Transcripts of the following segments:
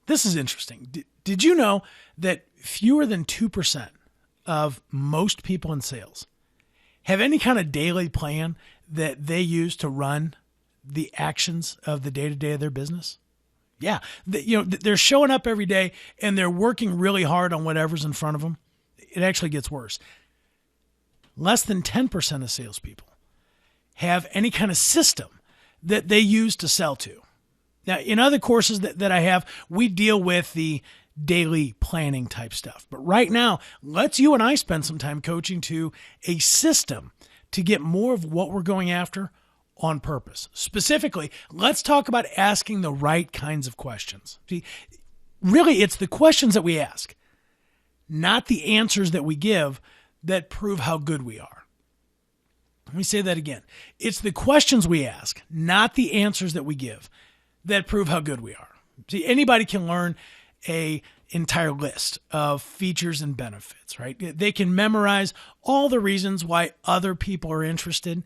This is interesting. Did you know that fewer than 2% of most people in sales have any kind of daily plan that they use to run the actions of the day-to-day of their business? Yeah, they're showing up every day and they're working really hard on whatever's in front of them. It actually gets worse. Less than 10% of salespeople have any kind of system that they use to sell to. Now, in other courses that I have, we deal with the daily planning type stuff. But right now, let's you and I spend some time coaching to a system to get more of what we're going after on purpose. Specifically, let's talk about asking the right kinds of questions. See, really, it's the questions that we ask, not the answers that we give, that prove how good we are. Let me say that again. It's the questions we ask, not the answers that we give, that prove how good we are. See, anybody can learn an entire list of features and benefits, right? They can memorize all the reasons why other people are interested.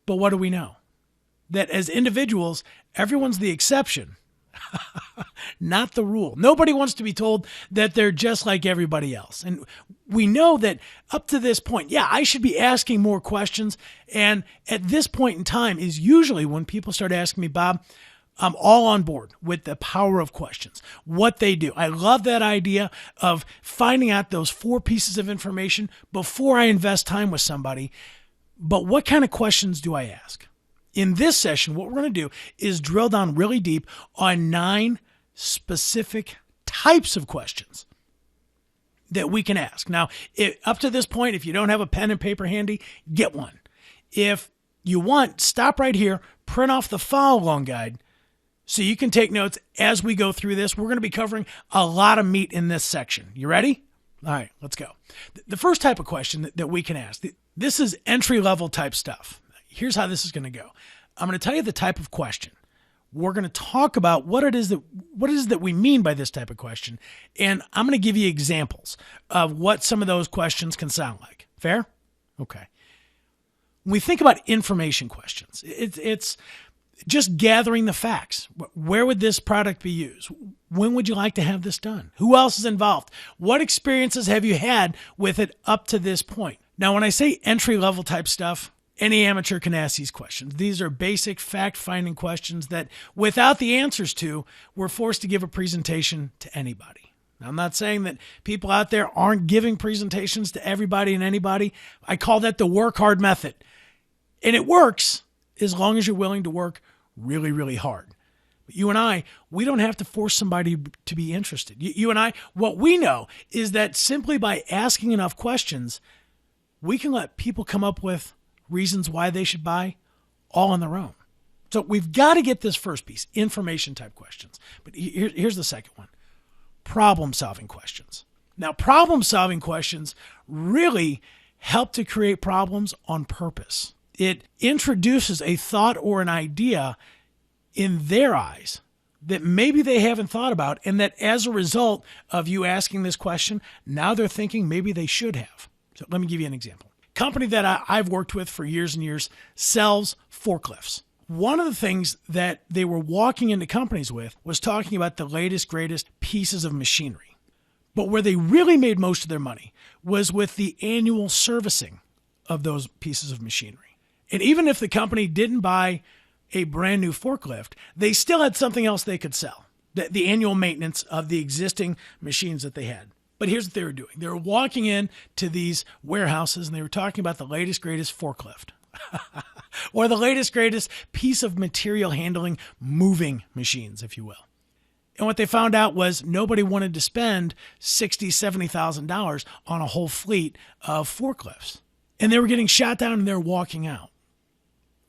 But what do we know? That as individuals, everyone's the exception, not the rule. Nobody wants to be told that they're just like everybody else. And we know that up to this point, yeah, I should be asking more questions. And at this point in time is usually when people start asking me, Bob, I'm all on board with the power of questions, what they do. I love that idea of finding out those 4 pieces of information before I invest time with somebody. But what kind of questions do I ask? In this session, what we're going to do is drill down really deep on 9 specific types of questions that we can ask. Now, up to this point, if you don't have a pen and paper handy, get one. If you want, stop right here, print off the follow-along guide so you can take notes as we go through this. We're going to be covering a lot of meat in this section. You ready? All right, let's go. The first type of question that we can ask, this is entry-level type stuff. Here's how this is going to go. I'm going to tell you the type of question. We're going to talk about what it is that we mean by this type of question, and I'm going to give you examples of what some of those questions can sound like. Fair? Okay. When we think about information questions, it's just gathering the facts. Where would this product be used? When would you like to have this done? Who else is involved? What experiences have you had with it up to this point? Now, when I say entry-level type stuff, any amateur can ask these questions. These are basic fact-finding questions that, without the answers to, we're forced to give a presentation to anybody. Now, I'm not saying that people out there aren't giving presentations to everybody and anybody. I call that the work hard method. And it works as long as you're willing to work really, really hard. But you and I, we don't have to force somebody to be interested. You and I, what we know is that simply by asking enough questions, we can let people come up with reasons why they should buy all on their own. So we've got to get this first piece, information type questions. But here's the second one, problem solving questions. Now, problem solving questions really help to create problems on purpose. It introduces a thought or an idea in their eyes that maybe they haven't thought about, and that as a result of you asking this question, now they're thinking maybe they should have. So let me give you an example. Company that I've worked with for years and years sells forklifts. One of the things that they were walking into companies with was talking about the latest, greatest pieces of machinery. But where they really made most of their money was with the annual servicing of those pieces of machinery. And even if the company didn't buy a brand new forklift, they still had something else they could sell, the annual maintenance of the existing machines that they had. But here's what they were doing. They were walking in to these warehouses and they were talking about the latest, greatest forklift or the latest, greatest piece of material handling moving machines, if you will. And what they found out was nobody wanted to spend $60,000, $70,000 on a whole fleet of forklifts. And they were getting shot down and they were walking out.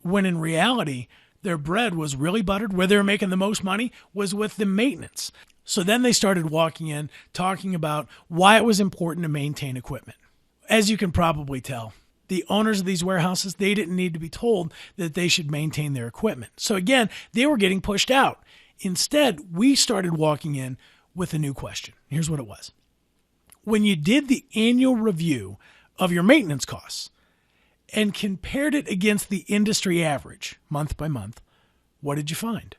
When in reality, their bread was really buttered. Where they were making the most money was with the maintenance. So then they started walking in, talking about why it was important to maintain equipment. As you can probably tell, the owners of these warehouses, they didn't need to be told that they should maintain their equipment. So again, they were getting pushed out. Instead, we started walking in with a new question. Here's what it was. When you did the annual review of your maintenance costs and compared it against the industry average month by month, what did you find?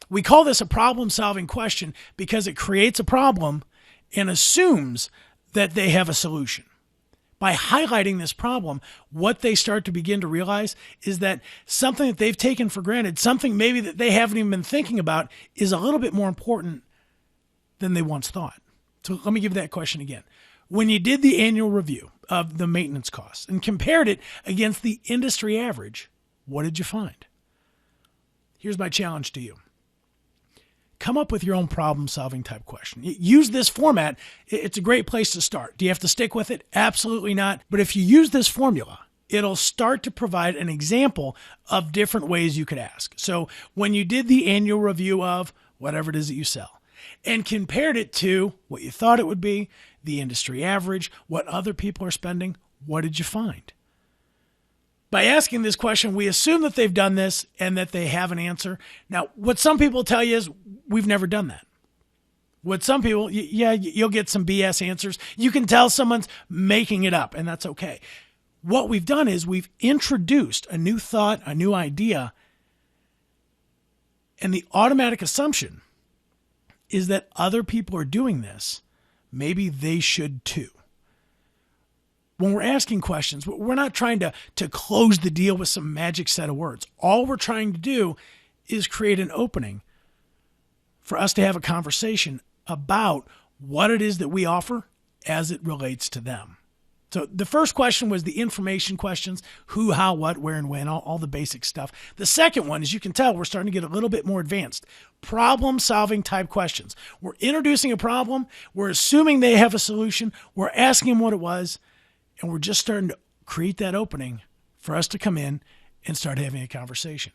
We call this a problem-solving question because it creates a problem and assumes that they have a solution. By highlighting this problem, what they start to begin to realize is that something that they've taken for granted, something maybe that they haven't even been thinking about, is a little bit more important than they once thought. So let me give that question again. When you did the annual review of the maintenance costs and compared it against the industry average, what did you find? Here's my challenge to you. Come up with your own problem-solving type question. Use this format. It's a great place to start. Do you have to stick with it? Absolutely not. But if you use this formula, it'll start to provide an example of different ways you could ask. So when you did the annual review of whatever it is that you sell and compared it to what you thought it would be, the industry average, what other people are spending, what did you find? By asking this question, we assume that they've done this and that they have an answer. Now, what some people tell you is we've never done that. What some people, yeah, you'll get some BS answers. You can tell someone's making it up, and that's okay. What we've done is we've introduced a new thought, a new idea, and the automatic assumption is that other people are doing this. Maybe they should too. When we're asking questions, we're not trying to close the deal with some magic set of words. All we're trying to do is create an opening for us to have a conversation about what it is that we offer as it relates to them. So the first question was the information questions: who, how, what, where, and when, all the basic stuff. The second one, as you can tell, we're starting to get a little bit more advanced. Problem-solving type questions. We're introducing a problem. We're assuming they have a solution. We're asking them what it was. And we're just starting to create that opening for us to come in and start having a conversation.